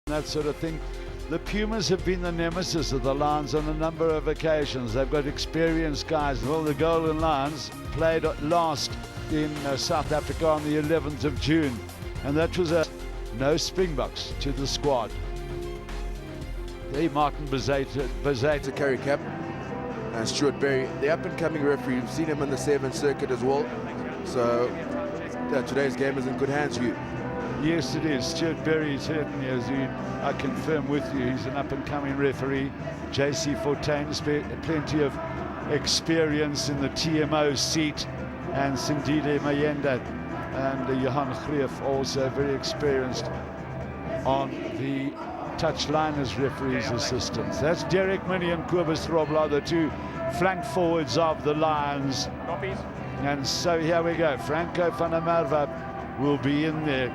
that sort of thing. The Pumas have been the nemesis of the Lions on a number of occasions. They've got experienced guys. Well, the Golden Lions played last in South Africa on the 11th of June, and that was no Springboks to the squad. Hey, Martin Bazate to Currie cap, and Stuart Berry, the up-and-coming referee. You've seen him in the 7th Circuit as well. So today's game is in good hands, Hugh. Yes, it is. Stuart Berry certainly, as I confirm with you, he's an up-and-coming referee. JC Fortuyn's plenty of experience in the TMO seat, and Sindile Mayenda and Johan Greef also very experienced on the touchliners referees assistants. That's Derek Minnie and Kobus Robler, the two flank forwards of the Lions. And so here we go. Franco van der Merwe will be in there,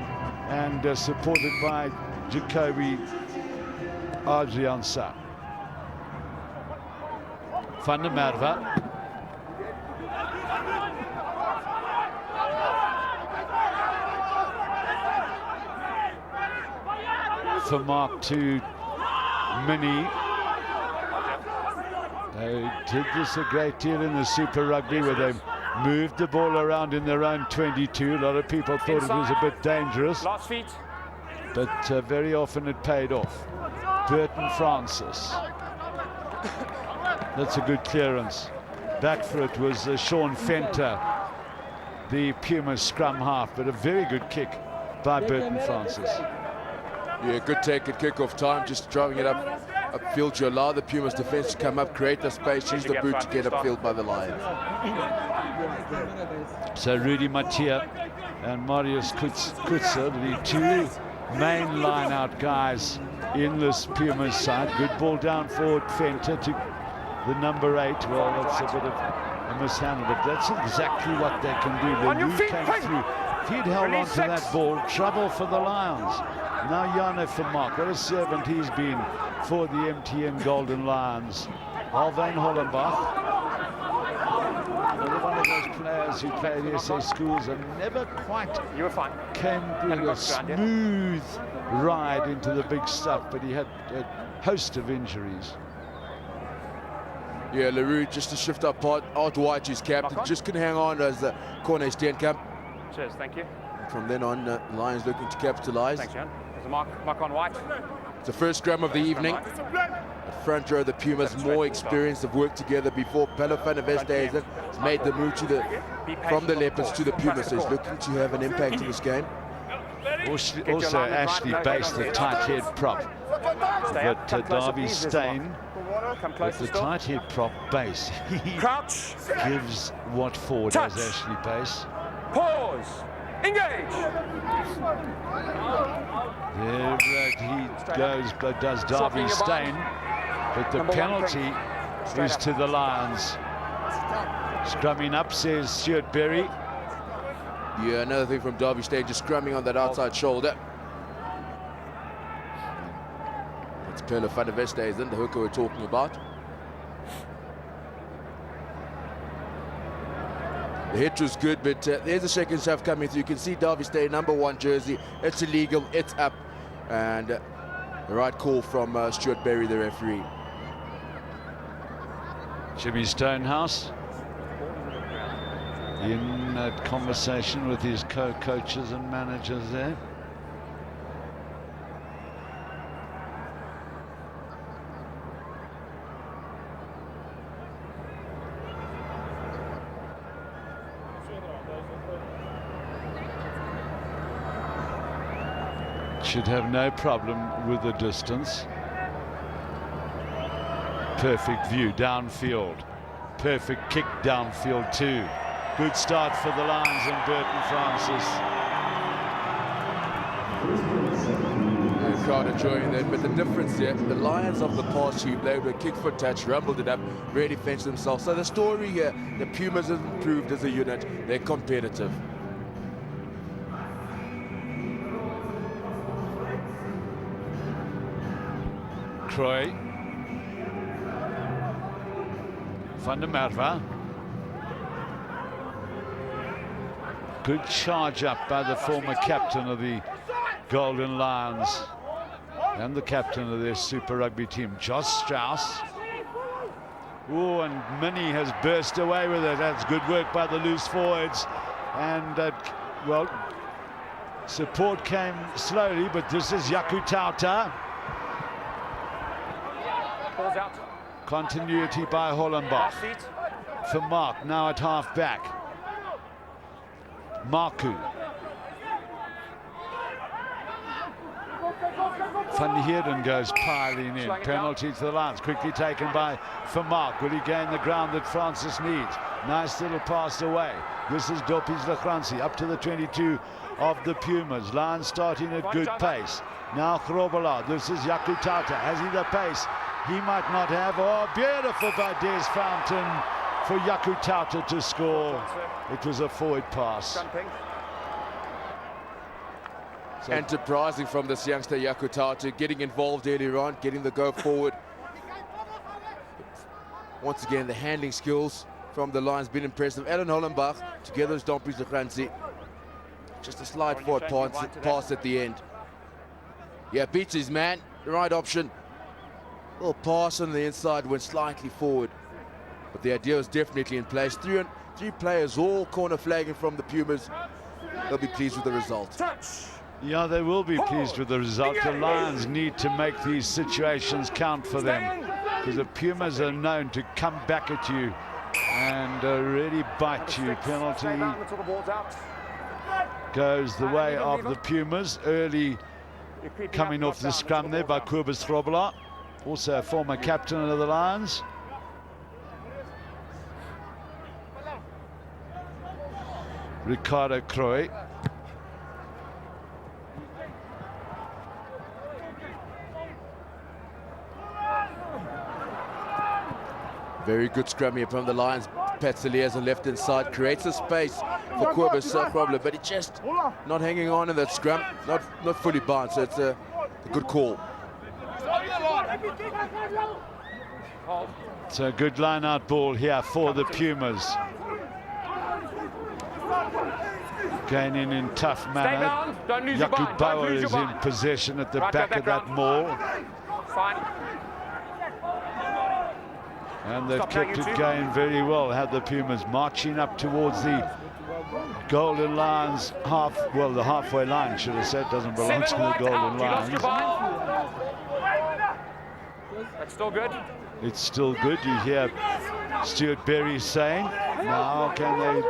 and supported by Jacoby Adriansa. Van der Merwe. For Mark to Minnie. They did this a great deal in the Super Rugby, where they moved the ball around in their own 22. A lot of people thought it was a bit dangerous, but very often it paid off. Burton Francis. That's a good clearance. Back for it was Sean Fenter, the Pumas scrum half, but a very good kick by Burton Francis. Yeah, good take at kick-off time, just driving it upfield to allow the Pumas defense to come up, create the space, use the boot to get upfield by the Lions. So Rudy Mattia and Marius Kutzer, the two main line-out guys in this Pumas side. Good ball down forward, Fenter to the number 8. Well, that's a bit of a mishandle, but that's exactly what they can do. The move came through. If he'd held on to that ball, trouble for the Lions. Now Jana for Mark. What a servant he's been for the MTN Golden Lions. Alvin Hollenbach, another one of those players who play at SA schools and never quite came with a smooth ride into the big stuff, but he had a host of injuries. Yeah, LaRue just to shift up Art White, who's captain, just couldn't hang on as the corner Steenkamp. Cheers, thank you. From then on, Lions looking to capitalize. Thanks, Jan. There's a mark on White. It's the first scrum of the evening. At front row, the Pumas more experienced, have worked together before. Pello van der Westhuizen has made the move from the Leopards to the Pumas, so he's looking to have an impact in this game. Also Ashley Bass, the tight head prop. But Darby Steyn, with the tight head prop Bass, he gives what forward as Ashley Bass. Pause. Engage. There he goes, but does Darby Steyn. But the penalty is to the Lions. Scrumming up, says Stuart Berry. Yeah, another thing from Darby Steyn, just scrumming on that outside shoulder. It's Pello van der Westhuizen, the hooker we're talking about. The hit was good, but there's a second shove coming through. You can see Darby Steyn, number 1 jersey. It's illegal, it's up. And the right call from Stuart Berry, the referee. Jimmy Stonehouse in that conversation with his co-coaches and managers there. Should have no problem with the distance. Perfect view downfield. Perfect kick downfield too. Good start for the Lions and Burton Francis. The crowd enjoying that, but the difference here, the Lions of the past few played with kick foot touch, rumbled it up, really fenced themselves. So the story here, the Pumas have improved as a unit. They're competitive. Currie, van der Merwe. Good charge up by the former captain of the Golden Lions. and the captain of their Super Rugby team, Josh Strauss. Oh, and Minnie has burst away with it. That's good work by the loose forwards. And, well, support came slowly, but this is Yaku Tauta. Ball's out. Continuity by Hollenbach. Half feet. For Mark, now at half back. Marku. Van Heerden goes piling in. Penalty to the Lions. Quickly taken by Vermaak. Will he gain the ground that Francis needs? Nice little pass away. This is Doppies Lachransi up to the 22 of the Pumas. Lions starting at good pace. Now Grobbelaar. This is Yaku Tauta. Has he the pace? He might not have. Oh, beautiful by Des Fountain for Yaku Tauta to score. It was a forward pass. So enterprising from this youngster Yaku Tauta, getting involved earlier on, getting the go forward. Once again, the handling skills from the Lions been impressive. Alan Hollenbach together with Dompies Lachransi. Just a slight forward pass at the end. Yeah, beats his man. The right option. Little pass on the inside, went slightly forward. But the idea was definitely in place. Three players all corner flagging from the Pumas. They'll be pleased with the result. Yeah, they will be pleased with the result. The Lions need to make these situations count for them, because the Pumas are known to come back at you and really bite you. Penalty goes the way of the Pumas. Early coming off the scrum there by Kobus Grobbelaar, also a former captain of the Lions. Ricardo Currie. Very good scrum here from the Lions. Petzelier on left inside creates a space for Kobus Grobbelaar, but he just not hanging on in that scrum, not fully bound. So it's a good call. It's a good line-out ball here for the Pumas. Gaining in tough manner. Yaku Bauer is in possession at the back of that maul. Fine. And they've kept it going very well. Had the Pumas marching up towards the Golden Lions the halfway line, should have said. Doesn't belong to the Golden Lions. That's still good. It's still good. You hear Stuart Berry saying, now can they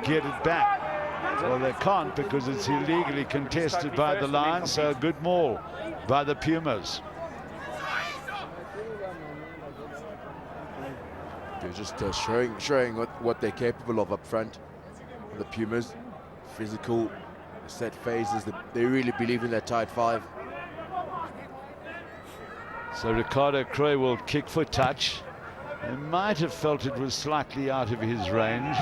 get it back? Well, they can't, because it's illegally contested by the Lions. So a good maul by the Pumas. They're just showing what they're capable of up front. The Pumas, physical, set phases. They really believe in their tight five. So Ricardo Currie will kick for touch. He might have felt it was slightly out of his range.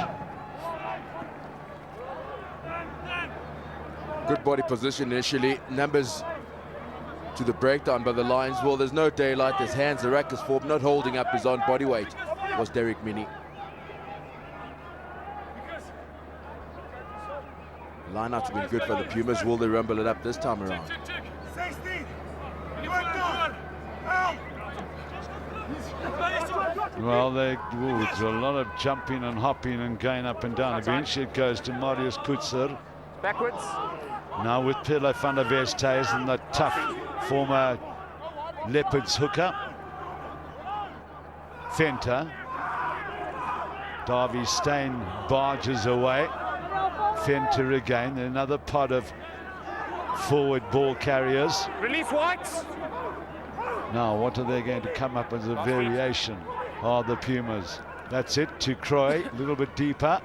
Good body position initially. Numbers to the breakdown by the Lions. Well, there's no daylight. His hands are rack as form, not holding up his own body weight. Was Derek Minnie. Line-out's been good for the Pumas. Will they rumble it up this time around? Well, it's a lot of jumping and hopping and going up and down. The bench it goes to Marius Kutzer. Backwards. Now with Pilo van der Westhuizen and the tough former Leopards hooker. Venter. Davy Steyn barges away. Venter again, another pod of forward ball carriers. Release Whites. Now, what are they going to come up as a variation? Are the Pumas. That's it to Croy, a little bit deeper.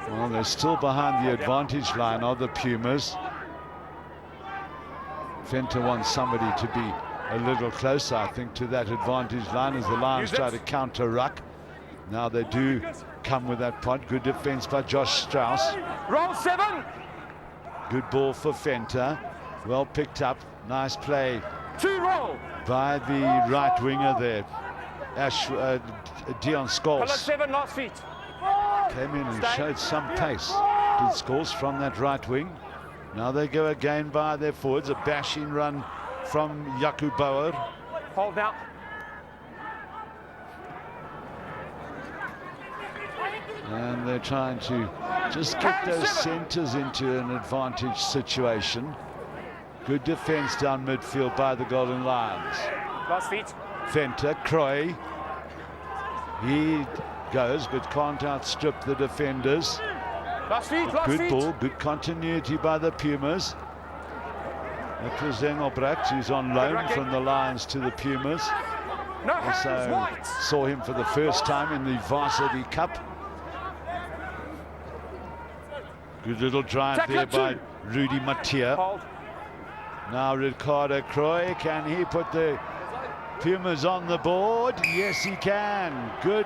Well, they're still behind the advantage line, are the Pumas. Venter wants somebody to be a little closer, I think, to that advantage line as the Lions try to counter ruck. Now they do come with that pod. Good defense by Josh Strauss. Roll 7. Good ball for Venter. Well picked up. Nice play 2 roll by the right winger there. Dion Color Scholes 7 last feet. came in and showed some pace. Did Scholes from that right wing. Now they go again by their forwards. A bashing run from Jaco Bauer. Hold now. And they're trying to just get those centres into an advantage situation. Good defence down midfield by the Golden Lions. Last feet. Venter, Currie. He goes but can't outstrip the defenders. Last feet, last Good feet. ball, good continuity by the Pumas. That was Engelbrecht, who's on loan from the Lions to the Pumas. No hands, So white. saw him for the first time in the Varsity Cup. Good little drive there by Rudy Mattia. Hold. Now Ricardo Currie, can he put the Pumas on the board? Yes, he can. Good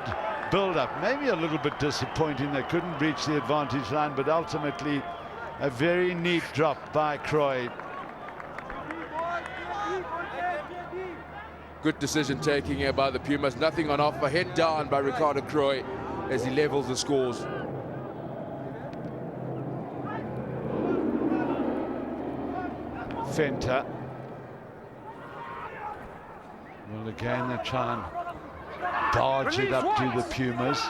build-up. Maybe a little bit disappointing they couldn't reach the advantage line, but ultimately a very neat drop by Currie. Good decision taking here by the Pumas. Nothing on offer. Head down by Ricardo Currie as he levels the scores. Venter. Well, again, they try and barge it up to the Pumas.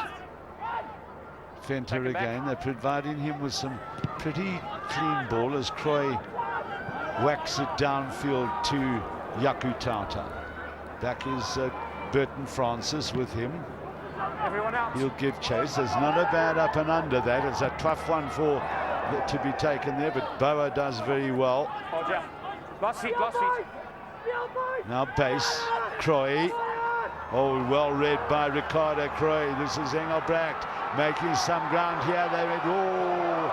Venter again, they're providing him with some pretty clean ball as Currie whacks it downfield to Jaco Tauta. Back is Burton Francis with him. Everyone out. He'll give chase. There's not a bad up and under that. It's a tough one to be taken there, but Boa does very well. Hold ya. Last feet, last feet. Now base, Currie. Oh, well read by Ricardo Currie. This is Engelbrecht making some ground here. They went, oh,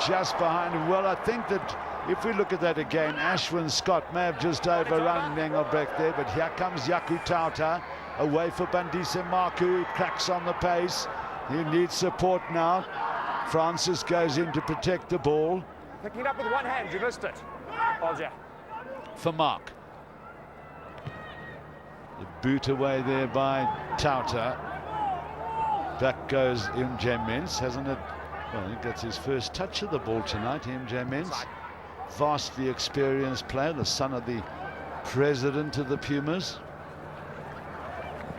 just behind him. Well, I think that if we look at that again, Ashwin Scott may have just overrun Engelbrecht there, but here comes Jaco Tauta away for Bandisa Marku. He cracks on the pace. He needs support now. Francis goes in to protect the ball. Picking it up with one hand, you missed it. Hold ya. For Mark. The boot away there by Tauta. Back goes MJ Mens, hasn't it? Well, I think that's his first touch of the ball tonight, MJ Mens. Vastly experienced player, the son of the president of the Pumas.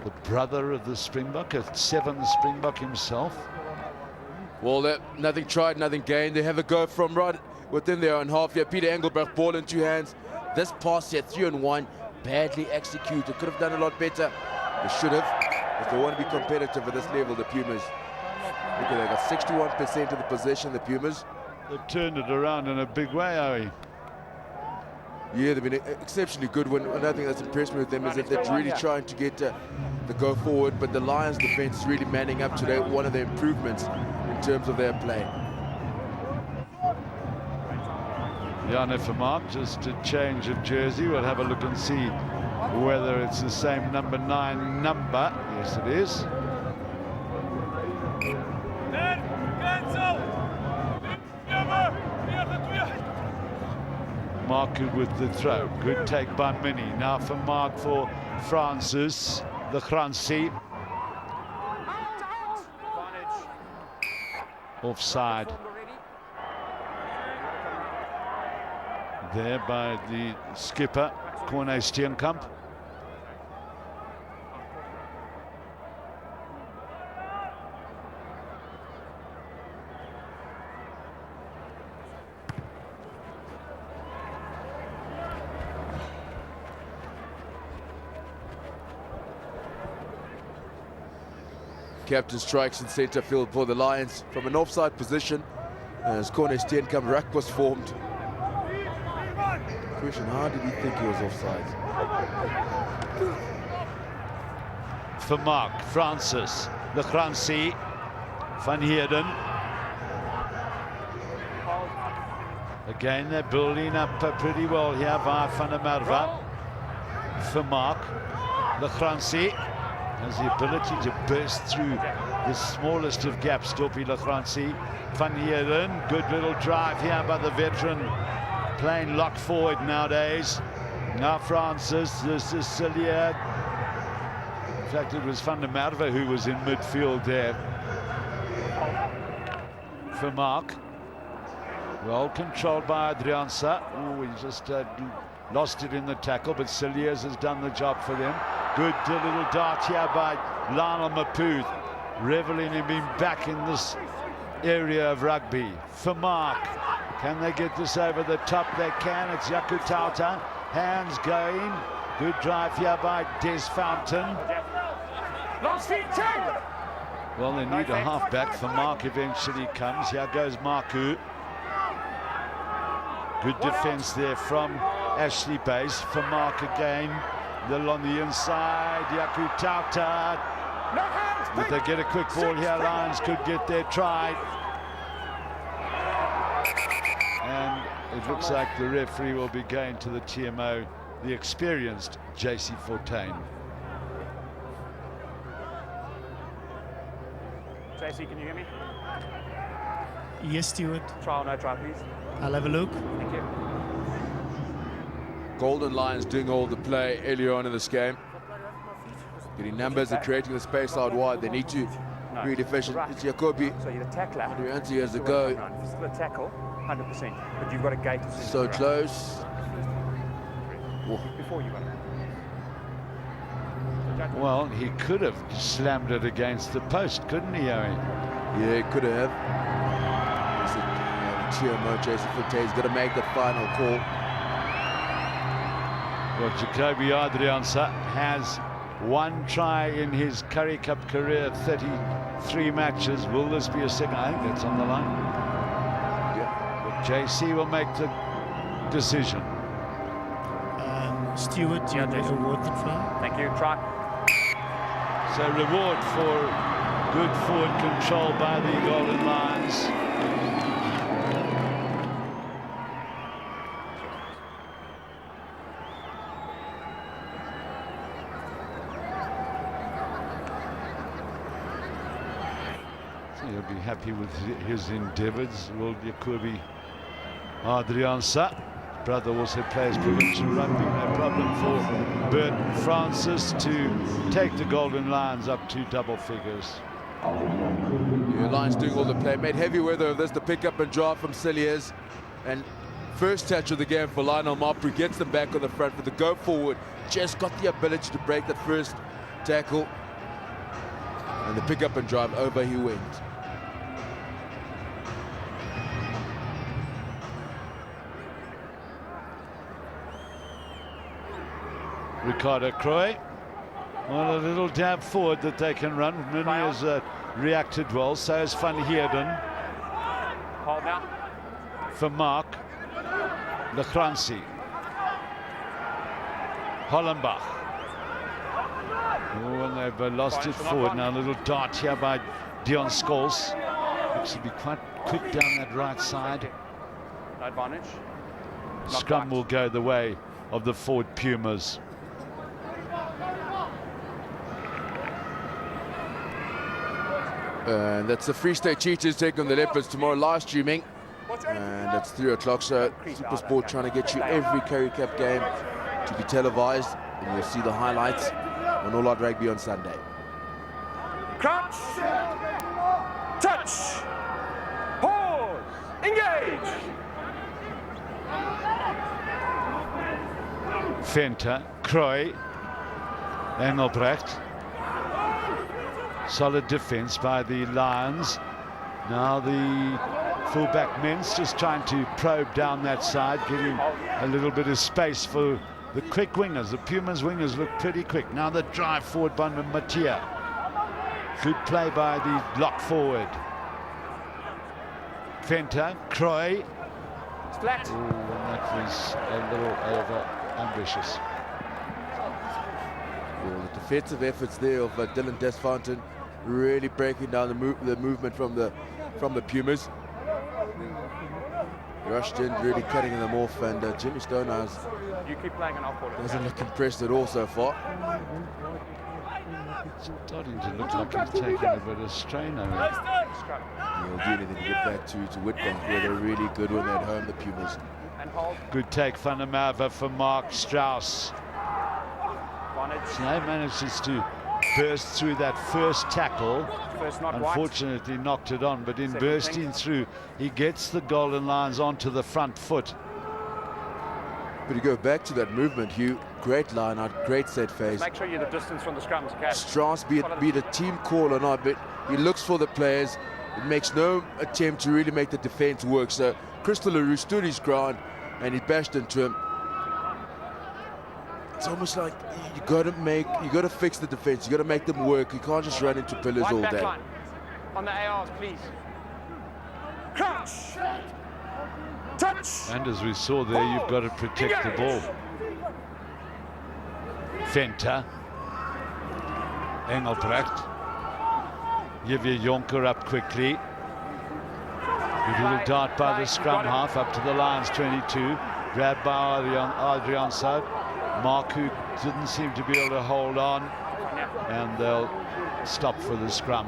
The brother of the Springbok, a 7th Springbok himself. Well, nothing tried, nothing gained. They have a go from right within their own half here. Pieter Engelbrecht, ball in 2 hands. This pass here, 3-on-1, badly executed. Could have done a lot better. They should have. If they want to be competitive at this level, the Pumas. Look at that, got 61% of the possession, the Pumas. They've turned it around in a big way, Owie. Yeah, they've been exceptionally good. Another thing that's impressed me with them is that they're really trying to get the go forward, but the Lions defense is really manning up today. One of the improvements in terms of their play. Jana for Mark, just a change of jersey. We'll have a look and see whether it's the same number 9 number. Yes, it is. Mark with the throw. Good take by Mini. Now for Mark for Francis. The Kransi. Offside. There by the skipper, Corne Steenkamp. Captain strikes in centre field for the Lions from an offside position as Corne Steenkamp ruck was formed. Question, how did he think he was offside? For Mark, Francis, the Kransi, Van Heerden. Again, they're building up pretty well here by Van der Merwe. For Mark, the Kransi has the ability to burst through the smallest of gaps. Dopi Lachransi, Van Heerden, good little drive here by the veteran, playing lock forward nowadays. Now Francis, this is Celia. In fact, it was Van der Merwe who was in midfield there. For Mark. Well controlled by Adriansa. Oh, he just lost it in the tackle, but Cilliers has done the job for them. Good little dart here by Lionel Maputh, reveling in being back in this area of rugby. For Mark, can they get this over the top? They can. It's Yakutauta, hands going. Good drive here by Des Fountain. Well, they need a halfback. For Mark eventually comes. Here goes Marku. Good defense there from Ashley Base. For Mark again. Little on the inside. Yakutauta. If they get a quick ball here, Lions could get their try. And it looks like the referee will be going to the TMO, the experienced JC Fortain. JC, can you hear me? Yes, Stewart. Trial, no try, please. I'll have a look. Thank you. Golden Lions doing all the play earlier on in this game. Getting numbers and creating the space out wide. They need to be efficient. It's Jacobi. So you're the tackler. Adriansa has a go. If it's still a tackle, 100%. But you've got a gate. So close. Before you got it. Well, he could have slammed it against the post, couldn't he, Owen? Yeah, he could have. TMO Jason Forte's got to make the final call. Well, Jacobi Adriansa has one try in his Currie Cup career, 33 matches. Will this be a second? I think that's on the line. Yeah. But JC will make the decision. Stewart, you may award the try. Thank you. Try. So reward for good forward control by the Golden Lions. So he'll be happy with his endeavours. Will Jacobi Adriansa. Brother also plays provincial rugby. No problem for Burton Francis to take the Golden Lions up to double figures. Yeah, Lions doing all the play. Made heavy weather of this. The pick up and drop from Cilliers. And first touch of the game for Lionel Mapu. Gets them back on the front for the go forward. Just got the ability to break that first tackle. And the pick up and drive, over he went. Ricardo Currie. Well, a little dab forward that they can run. Mini has reacted well, so has Van Heerden. Hold now. For Mark. Lecrancy. Hollenbach. Oh, and they've lost it forward. Now a little dart here by Dion Scholes. Looks to be quite quick down that right side. No advantage. Scrum will go the way of the forward Pumas. And that's the Free State Cheetahs taking on the Leopards tomorrow, live streaming. And it's 3 o'clock, so SuperSport trying to get you every Currie Cup game to be televised. And you'll see the highlights on All Out Rugby on Sunday. Crouch. Touch. Pause. Engage. Venter, Currie, Engelbrecht. Solid defense by the Lions. Now the fullback Mens just trying to probe down that side, getting a little bit of space for the quick wingers. The Pumas wingers look pretty quick. Now the drive forward by Mattia. Good play by the lock forward. Venter, Currie. Flat. Ooh, and that was a little over ambitious. Well, the defensive efforts there of Dylan Desfountain really breaking down the movement from the Pumas. Rushed in, really cutting them off, and Jimmy Stonehouse You keep playing and I'll call it. doesn't look impressed at all so far. It's starting to look like he's taking a bit of strain over it. He'll do anything to get back to Witbank, where they're really good when they're at home, the Pumas. And hold. Good take, Van der Merwe for Mark Strauss. Advantage. So he manages to burst through that first tackle. First not Unfortunately knocked it on, but in Second bursting thing. through, he gets the golden lines onto the front foot. But you go back to that movement, Hugh. Great line out, great set phase. Make sure you're the distance from the scrums, okay? Strauss, be it a team call or not, but he looks for the players. It makes no attempt to really make the defense work. So Crystal LaRue stood his ground and he bashed into him. It's almost like you got to fix the defense. You got to make them work. You can't just run into pillars Wide all back day. line. On the ARs, please. Crouch. Touch. And as we saw there, you've got to protect the ball. Venter. Engelbrecht. Give your Jonker up quickly. Good little dart by the scrum half up to the Lions 22. Grabbed by Adrian Saud. Mark, who didn't seem to be able to hold on. And they'll stop for the scrum.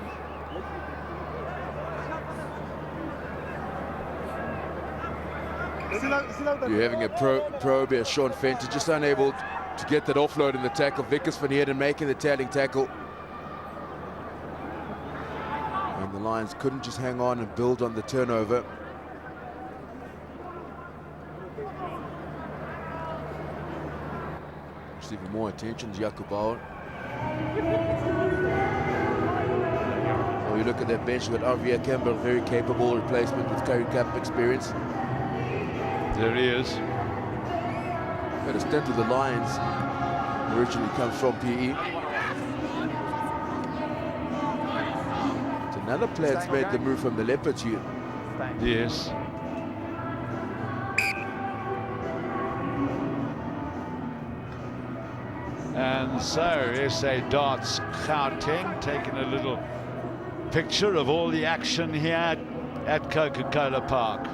You're having a probe here, Sean Venter, just unable to get that offload in the tackle. Vickers van Heerden making the tailing tackle. And the Lions couldn't just hang on and build on the turnover. Receiving more attention, Jacob Bauer. Oh, you look at that bench, you've got Arvia Campbell, very capable replacement with Currie Cup experience. There he is. Got a stint with the Lions, originally comes from PE. It's another player that's made the move from the Leopards here. Yes. And so SA Darts Gauteng taking a little picture of all the action here at Coca-Cola Park.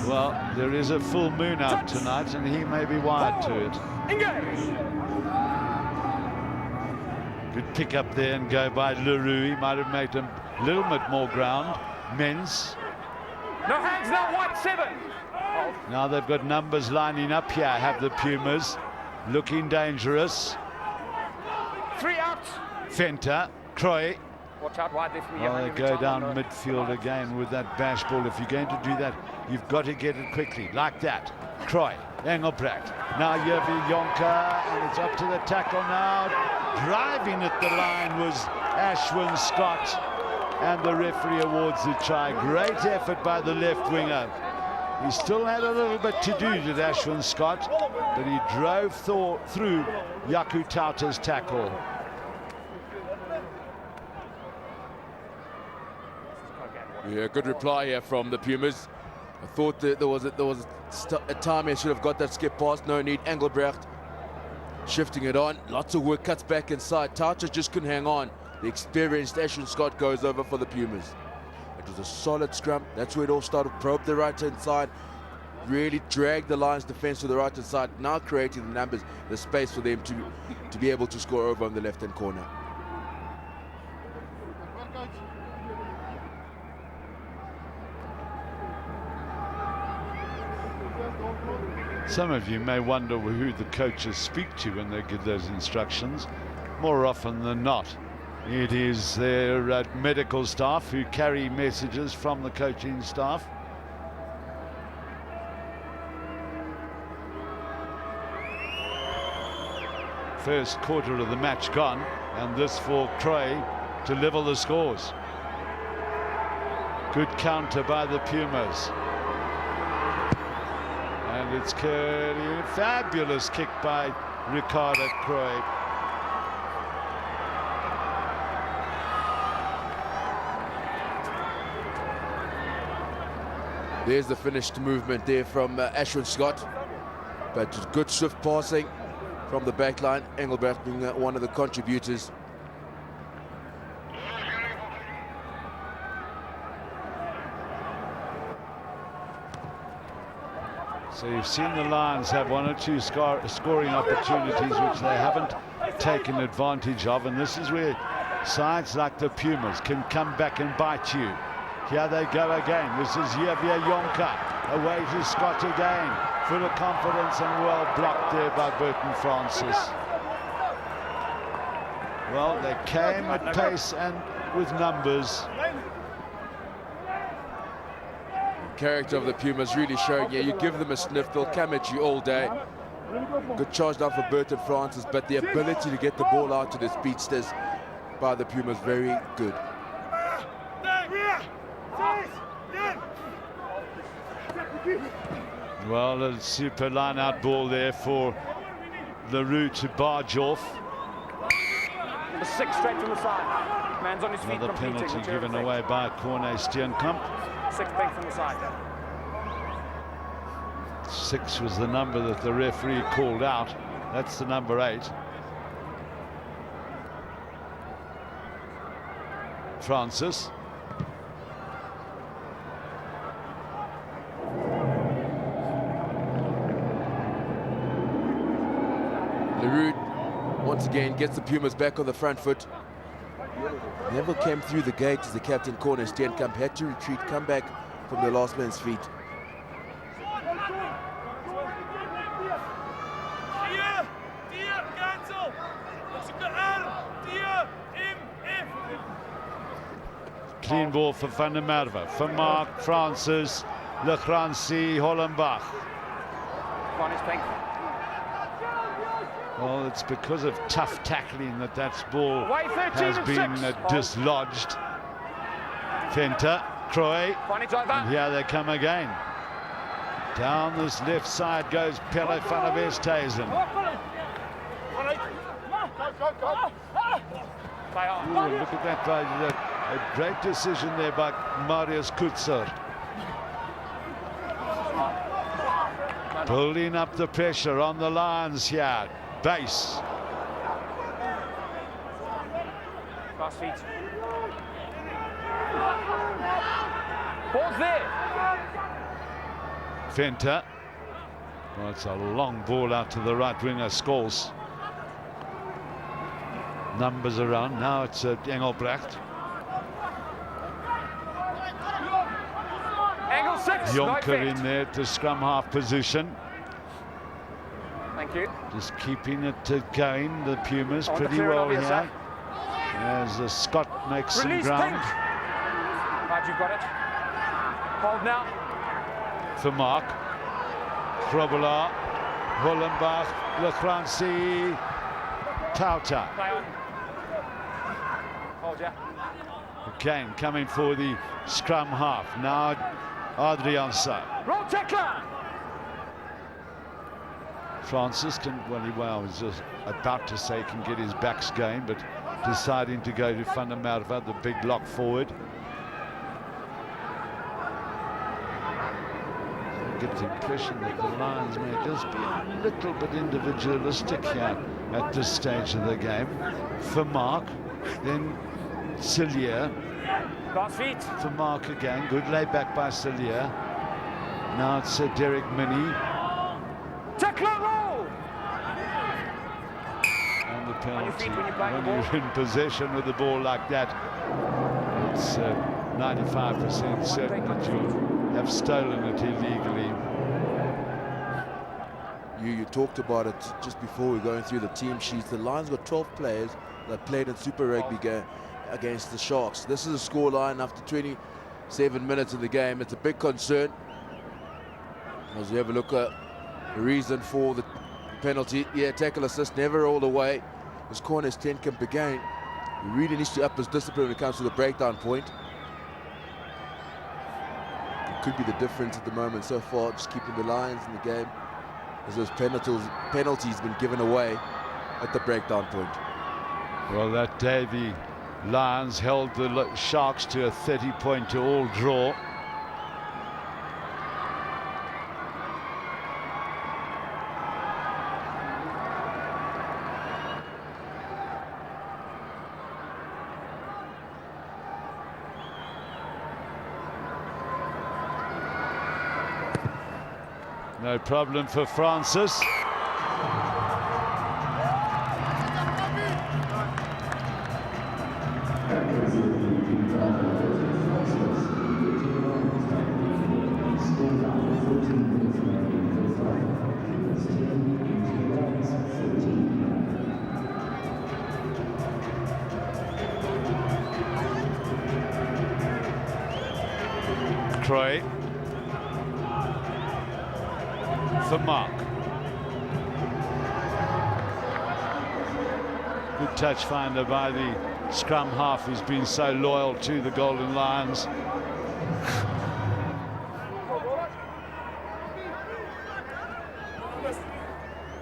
Well, there is a full moon out tonight, and he may be wired to it. Engage. Good pick up there and go by LaRue. He might have made a little bit more ground. Menz. No hands, no white, 7. Now they've got numbers lining up here, have the Pumas. Looking dangerous. 3 out. Venter, Currie. Watch out wide there for me. Well, they go down midfield again with that bash ball. If you're going to do that, you've got to get it quickly, like that. Currie, Engelbrecht. Now Jurgen Jonker, and it's up to the tackle now. Driving at the line was Ashwin Scott, and the referee awards the try. Great effort by the left winger. He still had a little bit to do, did Ashwin Scott, but he drove through Yaku Tauta's tackle. Yeah, good reply here from the Pumas. I thought that there was a time he should have got that skip past. No need. Engelbrecht shifting it on. Lots of work, cuts back inside. Tauta just couldn't hang on. The experienced Ashwin Scott goes over for the Pumas. It was a solid scrum. That's where it all started. Probe the right-hand side. Really dragged the Lions' defense to the right-hand side. Now creating the numbers, the space for them to be able to score over on the left-hand corner. Some of you may wonder who the coaches speak to when they give those instructions. More often than not, it is their medical staff who carry messages from the coaching staff. First quarter of the match gone, and this for Currie to level the scores. Good counter by the Pumas. And it's Currie. Fabulous kick by Ricardo Currie. There's the finished movement there from Ashwin Scott. But good swift passing from the back line. Engelbrecht being one of the contributors. So you've seen the Lions have one or two scoring opportunities which they haven't taken advantage of, and this is where sides like the Pumas can come back and bite you. Here they go again. This is Javier Jonker. Away to Scott again. Full of confidence and well blocked there by Burton Francis. Well, they came at pace and with numbers. Character of the Pumas really showing, yeah, you give them a sniff, they'll come at you all day. Good charge down for Burton Francis, but the ability to get the ball out to the speedsters by the Pumas, very good. Well, a super line-out ball there for LaRue to barge off. Number 6 straight from the side. Man's on his feet. Another penalty given away by Corne Steenkamp. 6 big from the side. 6 was the number that the referee called out. That's the number 8. Francis. LaRue once again gets the Pumas back on the front foot. Never came through the gate as the captain Corne Steenkamp had to retreat, come back from the last man's feet. Clean ball for Van der Merwe, for Mark, Francis, Lecrancy, Hollenbach. On his pink. Well, it's because of tough tackling that ball Way 13 has and been 6. dislodged. Venter, Croy, Finds over. and here they come again. Down this left side goes Pelle van der Westhuizen. Play on. Ooh, look at that, a great decision there by Marius Kutzer. Building up the pressure on the lines here. Base. Cross feet. Ball's there. Venter. Well, it's a long ball out to the right winger, Scholes. Numbers around. Now it's Engelbrecht. Angle 6. No Jonker effect. in there to scrum half position. Thank you. Just keeping it going, the Pumas, On the pretty clear well on the here. side. As Scott makes some Release ground. pink. Right, you've got it. Hold now. For Mark. Grobbelaar, Hollenbach, Lecrancy, Tauta. Play on. Hold ya. Again, coming for the scrum half. Now, Adriansa. Roll tackler. Francis can, I was just about to say can get his backs going, but deciding to go to Van der Merwe, the big lock forward. I get the impression that the Lions may just be a little bit individualistic here at this stage of the game. For Mark, then Cillier. Cross feet. For Mark again, good laid back by Cillier. Now it's Derek Minnie. Tackler roll. And the On your penalty. feet when you're playing the When ball. you're in possession with the ball like that, it's 95% certain that you have stolen it illegally. You talked about it just before we were going through the team sheets. The Lions got 12 players that played in Super Rugby against the Sharks. This is a scoreline after 27 minutes of the game. It's a big concern. As we have a look at the reason for the penalty, yeah, tackle assist, never all the way. This Corne Steenkamp again. He really needs to up his discipline when it comes to the breakdown point. It could be the difference at the moment so far, just keeping the Lions in the game, as those penalties been given away at the breakdown point. Well, that day the Lions held the Sharks to a 30-point all draw. No problem for Francis. for Mark. Good touch finder by the scrum half who's been so loyal to the Golden Lions.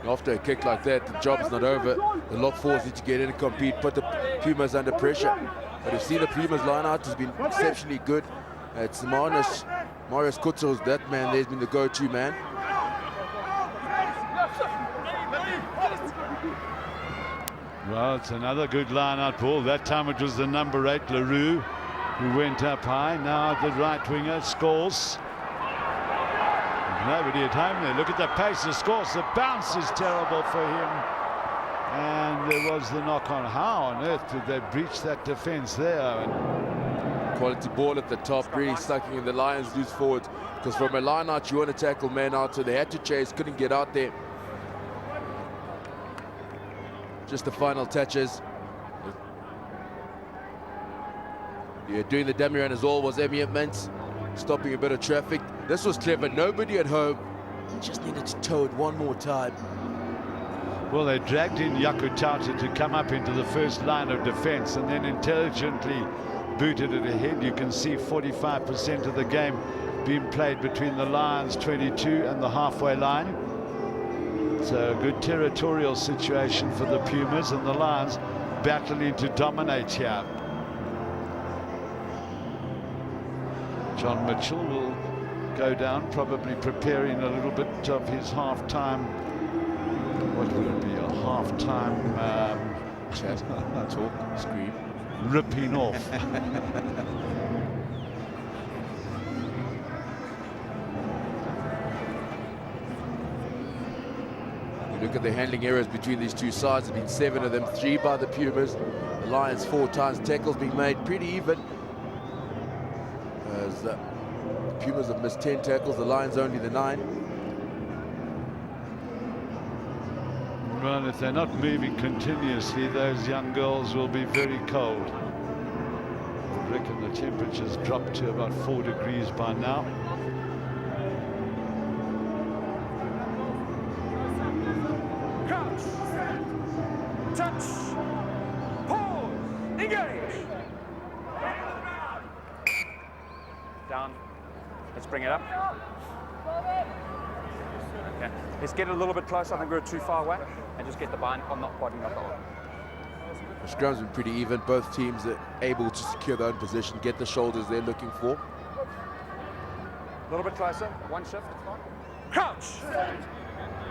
After a kick like that, the job's not over. The lot forces you to get in and compete, put the Pumas under pressure. But we've seen the Pumas line out has been exceptionally good. It's Marius Kutsos, that man there's been the go-to man. Well, it's another good line-out ball. That time it was the number 8, LaRue, who went up high. Now the right winger, Scores. Nobody at home there. Look at the pace of Scores. The bounce is terrible for him. And there was the knock on. How on earth did they breach that defence there? And quality ball at the top, really sucking in the Lions loose forwards. Because from a line-out, you want to tackle man out, so they had to chase, couldn't get out there. Just the final touches. Yeah, doing the dummy run as all was Emmitt Mintz, stopping a bit of traffic. This was clever, nobody at home. He just needed to toe it one more time. Well, they dragged in Yakutata to come up into the first line of defence and then intelligently booted it ahead. You can see 45% of the game being played between the Lions 22 and the halfway line. So a good territorial situation for the Pumas, and the Lions battling to dominate here. John Mitchell will go down, probably preparing a little bit of his half-time. What will it be? A half-time chat, talk, scream, ripping off. Look at the handling errors between these two sides. There have been 7 of them, 3 by the Pumas. The Lions 4 times. Tackles being made pretty even. As the Pumas have missed 10 tackles, the Lions only the 9. Well, if they're not moving continuously, those young girls will be very cold. I reckon the temperature's dropped to about 4 degrees by now. Touch. Pause. Engage. Down. Let's bring it up. Okay. Let's get it a little bit closer. I think we're too far away. And just get the bind on not quite enough. The scrum's been pretty even. Both teams are able to secure their own position, get the shoulders they're looking for. A little bit closer. One shift. Crouch.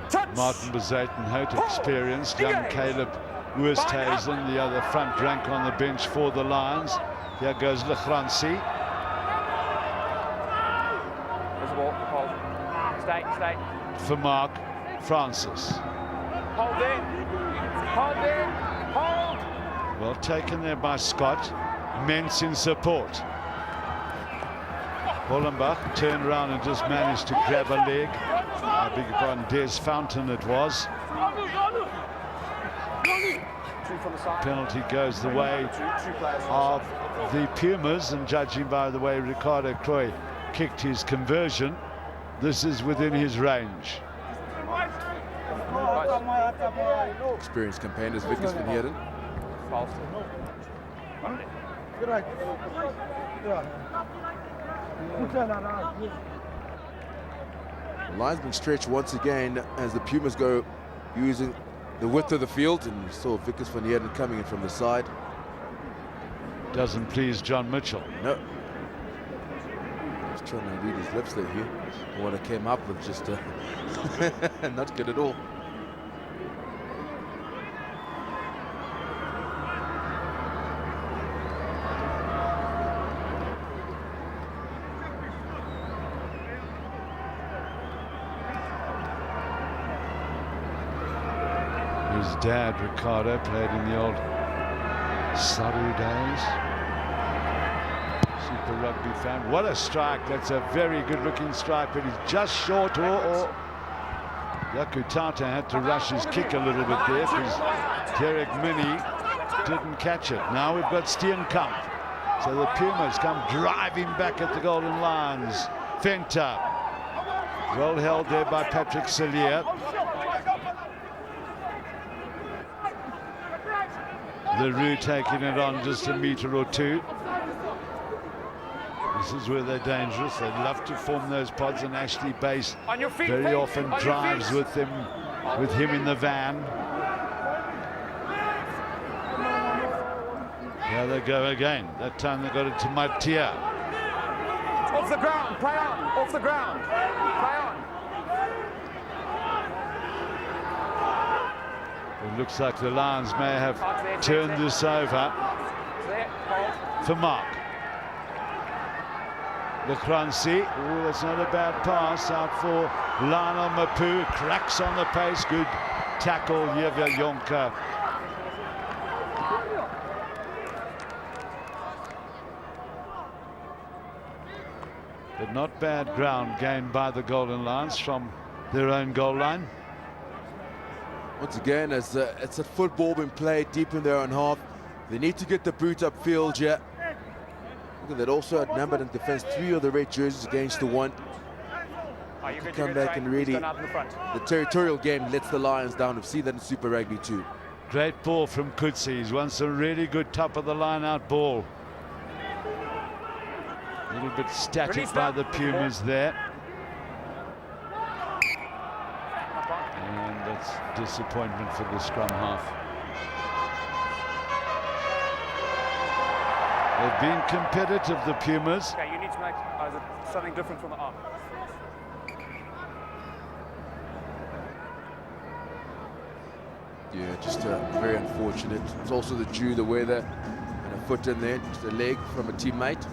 Touch. Martin Bezaten-Hout, experienced. Young Caleb Woesthuizen, the other front rank on the bench for the Lions. Here goes Lecrancy. There's the ball. Hold. Stay. For Mark Francis. Hold in. Hold in. Hold. Well taken there by Scott. Mintz in support. Hollenbach turned around and just managed to grab a leg. I beg your pardon, Des Fountain it was. Penalty goes the way of the Pumas, and judging by the way Ricardo Currie kicked his conversion, this is within his range. Experienced campaigners, Vickers van Heerden. The line's been stretched once again as the Pumas go using the width of the field, and we saw Vickers van Heerden coming in from the side. Doesn't please John Mitchell. No. Just trying to read his lips there here. What I came up with, just not good at all. His dad, Ricardo, played in the old Saru days. Super Rugby fan. What a strike. That's a very good looking strike, but he's just short, or Yakutata had to rush his kick a little bit there because Derek Minnie didn't catch it. Now we've got Steenkamp. So the Pumas come driving back at the Golden Lions. Venter. Well held there by Patrick Cillier. The Roo taking it on just a metre or two. This is where they're dangerous. They love to form those pods, and Ashley Bass very often drives with him in the van. Here they go again. That time they got it to Matia. Off the ground, play on. Off the ground, play on. It looks like the Lions may have turned this over for Mark. Lecrancy, oh, that's not a bad pass, out for Lionel Mapu, cracks on the pace, good tackle, Yevya Yonka. But not bad ground gained by the Golden Lions from their own goal line. Once again, it's a football being played deep in their own half. They need to get the boot upfield here. They'd also outnumbered in defense 3 of the red jerseys against the 1. To come back and really, the territorial game lets the Lions down. We've seen that in Super Rugby too. Great ball from Coetzee. He's won some really good top of the line out ball. A little bit static by the Pumas there. And that's disappointment for the scrum half. They've been competitive, the Pumas. Okay, you need to make something different from the arm. Yeah, just very unfortunate. It's also the dew, the weather, and a foot in there, just a leg from a teammate.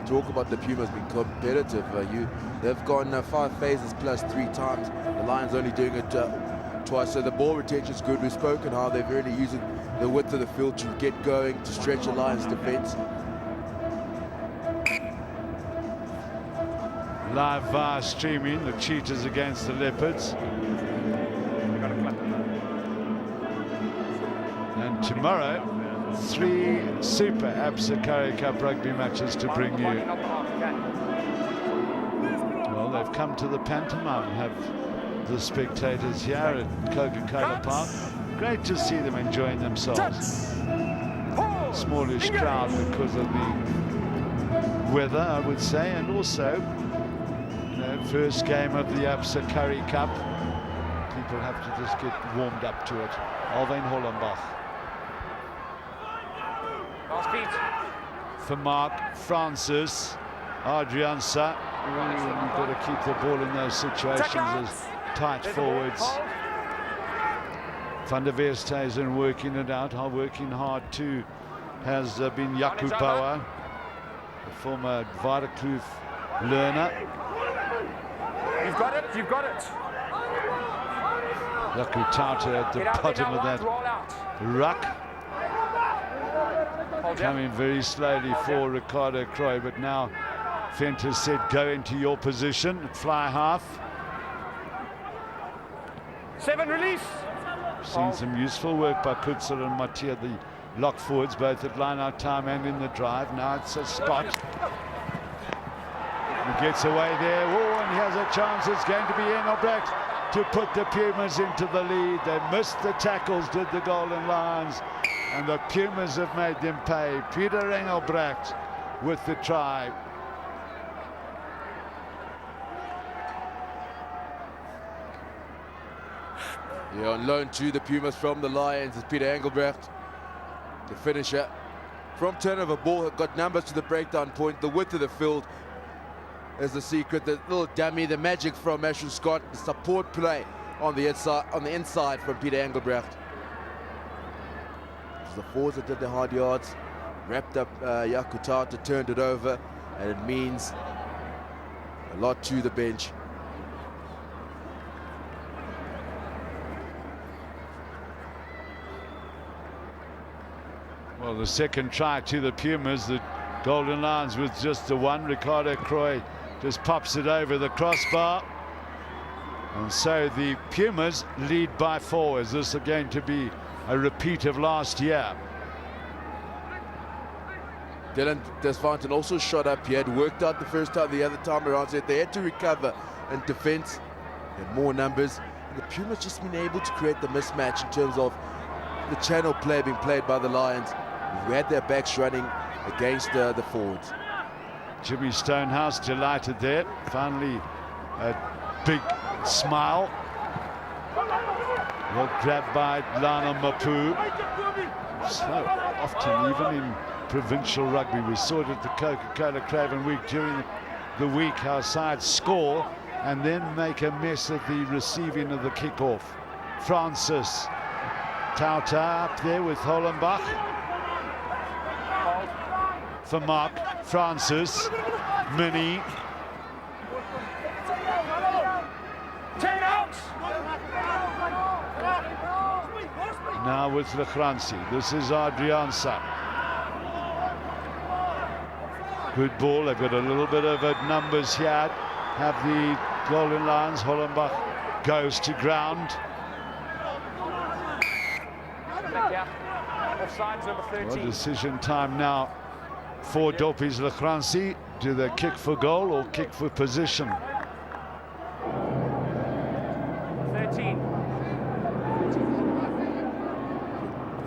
Talk about the Pumas being competitive. They've gone 5 phases plus 3 times. The Lions only doing it twice, so the ball retention is good. We've spoken how they're really using the width of the field to get going, to stretch the Lions' defense. Live via streaming, the Cheetahs against the Leopards. And tomorrow, 3 Super ABSA Currie Cup rugby matches to bring you. Well, they've come to the pantomime, have the spectators here at Coca-Cola Park. Great to see them enjoying themselves. Smallish crowd because of the weather, I would say, and also, you know, first game of the ABSA Currie Cup. People have to just get warmed up to it. Alwyn Hollenbach. For Mark Francis, Adriansa. You've got to keep the ball in those situations as tight forwards. Van der Westhuizen working it out, working hard too, has been Jaco Bauer, the former Waterkloof learner. You've got it, you've got it. Jaco Tauta at the bottom of that ruck. Coming very slowly for Ricardo Croy, but now Venter said go into your position, fly half. 7 release. Seen some useful work by Coetzee and Matia, the lock forwards, both at line-out time and in the drive. Now it's a Scott. He gets away there. Oh, and he has a chance. It's going to be Engelbrecht to put the Pumas into the lead. They missed the tackles, did the Golden Lions, and the Pumas have made them pay. Pieter Engelbrecht with the try. Yeah, on loan to the Pumas from the Lions is Pieter Engelbrecht, the finisher. From turnover ball, got numbers to the breakdown point. The width of the field is the secret. The little dummy, the magic from Ashton Scott, the support play on the inside from Pieter Engelbrecht. It was the forwards that did the hard yards, wrapped up Jaco Tauta, turned it over, and it means a lot to the bench. Well, the second try to the Pumas, the Golden Lions with just the one. Ricardo Croy just pops it over the crossbar. And so the Pumas lead by 4. Is this going to be a repeat of last year? Dylan Desfontaine also shot up. He had worked out the first time, the other time around, so they had to recover in defense. They had more numbers. And the Pumas just been able to create the mismatch in terms of the channel play being played by the Lions, who had their backs running against the forwards. Jimmy Stonehouse delighted there. Finally, a big smile. Well grabbed by Lionel Mapu. So often, even in provincial rugby, we saw it at the Coca-Cola Craven Week during the week, our sides score and then make a mess of the receiving of the kickoff. Francis Tauta up there with Hollenbach. For Mark Francis, Mini. 10 out. Now with Lecranci. This is Adriansa. Good ball. They've got a little bit of numbers here. Have the Golden Lions. Hollenbach goes to ground. Offsides, number 13. Well, decision time now for Doppies Lecranci. Do they kick for goal or kick for position? 13.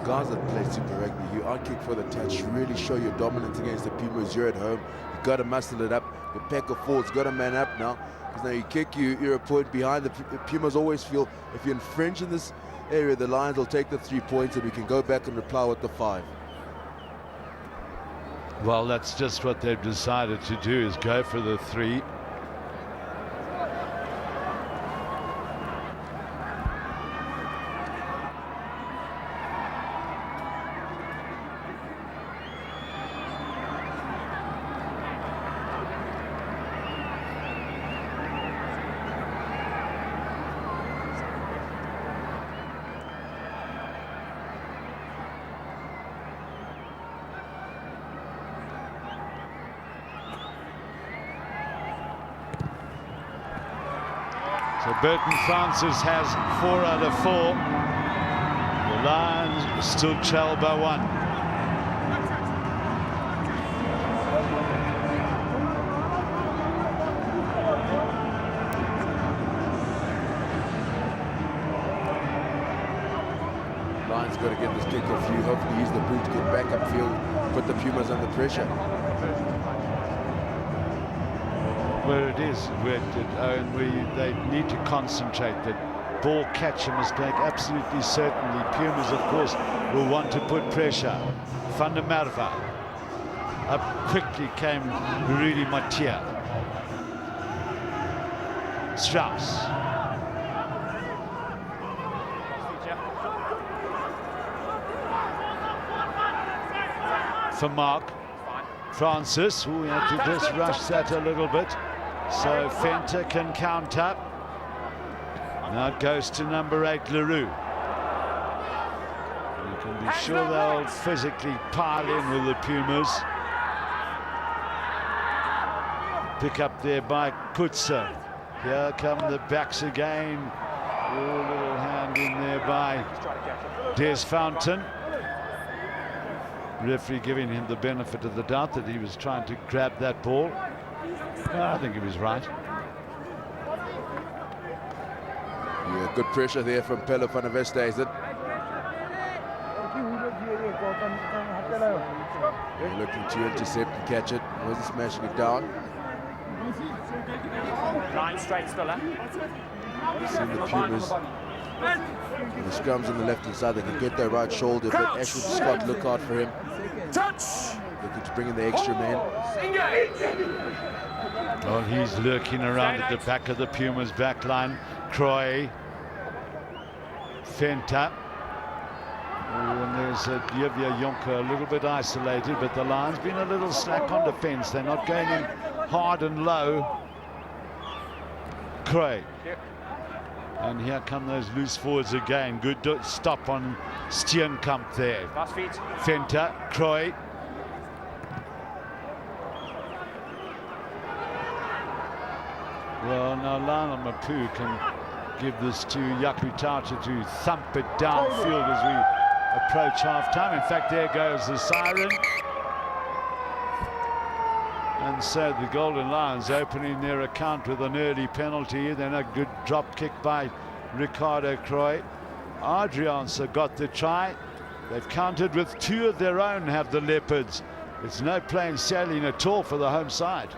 Guys that play Super Rugby, you aren't kick for the touch, really show your dominance against the Pumas. You're at home, you've got to muscle it up. Your pack of forwards got to man up now, because now you kick, you're a point behind. The Pumas always feel if you infringe in this area, the Lions will take the 3 points and we can go back and reply with the 5. Well, that's just what they've decided to do, is go for the 3. So Burton Francis has 4 out of 4. The Lions still trail by 1. Lions got to get this kick off you. Hopefully use the boot to get back upfield, put the Pumas under pressure. Where it is, they need to concentrate. The ball catcher must make absolutely certain. The Pumas, of course, will want to put pressure. Van der Merwe. Up quickly came Rudy Mattia. Strauss. For Mark Francis, who had to just rush that a little bit. So Fenter can count up. Now it goes to number 8, Leroux. You can be sure they'll physically pile in with the Pumas. Pick up there by Kutzer. Here come the backs again. Oh, little hand in there by Des Fountain. Referee giving him the benefit of the doubt that he was trying to grab that ball. I think he was right. Yeah, good pressure there from Pelle van der Veste, is it? They're looking to intercept and catch it. Wasn't smashing it down. 9 straight still, Seeing the Pumas. The scrums on the left-hand side, they can get their right shoulder, but Ashwood Scott, look out for him. Touch! Looking to bring in the extra man. Well, he's lurking around at the back of the Pumas back line. Croy. Fenta. Oh, and there's Yevia Jonker a little bit isolated, but the Lions been a little slack on defense. They're not going in hard and low. Croy. And here come those loose forwards again. Good stop on Steenkamp there. Last feet. Fenta, Croy. Well, now Lionel Mapu can give this to Yaku Tauta to thump it downfield as we approach half-time. In fact, there goes the siren. And so the Golden Lions opening their account with an early penalty, then a good drop kick by Ricardo Currie. Adrianse got the try. They've countered with 2 of their own, have the Leopards. It's no plain sailing at all for the home side.